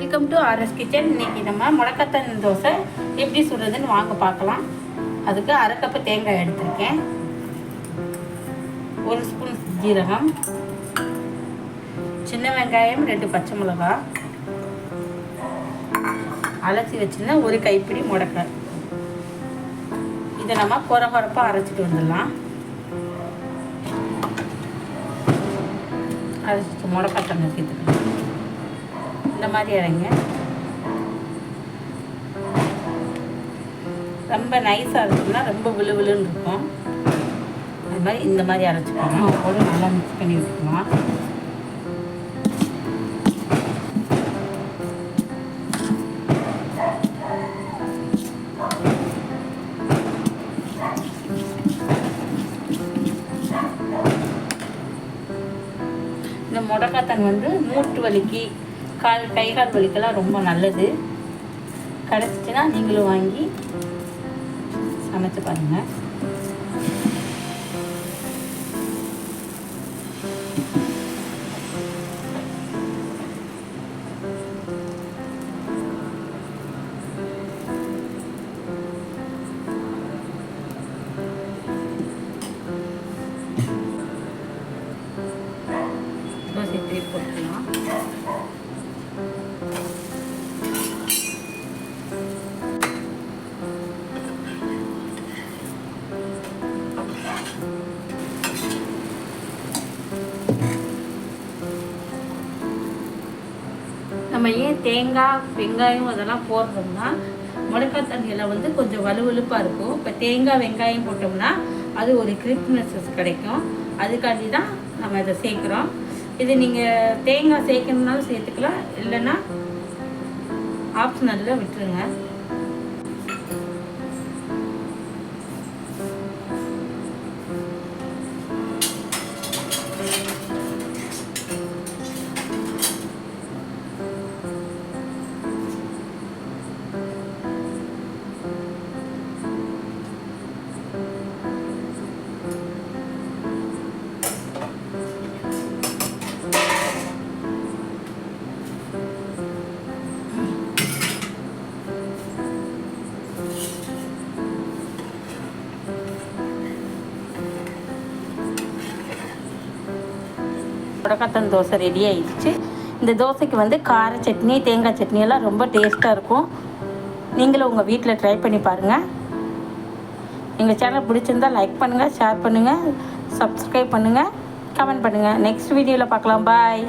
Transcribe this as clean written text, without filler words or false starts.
Welcome to RS kitchen. இன்றைக்கி நம்ம முடக்கத்தான் தோசை எப்படி சுடுறதுன்னு வாங்க பார்க்கலாம். அதுக்கு அரை கப்பு தேங்காய் எடுத்திருக்கேன், 1 ஸ்பூன் ஜீரகம், சின்ன வெங்காயம், 2 பச்சை மிளகாய், அலசி வச்சுருந்தா 1 கைப்பிடி முடக்கை. இதை நம்ம கொரகொரப்பாக அரைச்சிட்டு வந்துடலாம். அரைச்சிட்டு முடக்கத்தான் சேர்த்துக்கலாம். இந்த மாதிரி இறங்க ரொம்ப நைஸாக இருக்குன்னா ரொம்ப விழுவிழுன்னு இருக்கும். அது மாதிரி இந்த மாதிரி அரைச்சிக்கலாம். கூட நல்லா மிக்ஸ் பண்ணி விட்டுக்கலாம். இந்த முடக்கத்தான் மூட்டு வலிக்கு, கை கால் வலிக்கெல்லாம் ரொம்ப நல்லது. கிடச்சிச்சின்னா நீங்களும் வாங்கி சமைச்சு பாருங்கள். தோசை திருப்பி போட்டுக்கலாம். நம்ம ஏன் தேங்காய் வெங்காயம் அதெல்லாம் போடுறோம்னா, முடக்கத்தானியில் கொஞ்சம் வலுவலுப்பாக இருக்கும். இப்போ தேங்காய் வெங்காயம் போட்டோம்னா அது ஒரு கிரிப்னஸ் கிடைக்கும். அதுக்காண்டி தான் நம்ம இதை சேர்க்குறோம். இது நீங்கள் தேங்காய் சேர்க்கணுன்னாலும் சேர்த்துக்கலாம், இல்லைன்னா ஆப்ஷனலில் விட்டுருங்க. முடக்கத்தான் தோசை ரெடி ஆயிடுச்சு. இந்த தோசைக்கு கார சட்னி, தேங்காய் சட்னி எல்லாம் ரொம்ப டேஸ்ட்டாக இருக்கும். நீங்களும் உங்கள் வீட்டில் ட்ரை பண்ணி பாருங்கள். எங்கள் சேனல் பிடிச்சிருந்தால் லைக் பண்ணுங்கள், ஷேர் பண்ணுங்கள், சப்ஸ்கிரைப் பண்ணுங்கள், கமெண்ட் பண்ணுங்கள். நெக்ஸ்ட் வீடியோவில் பார்க்கலாம். பாய்.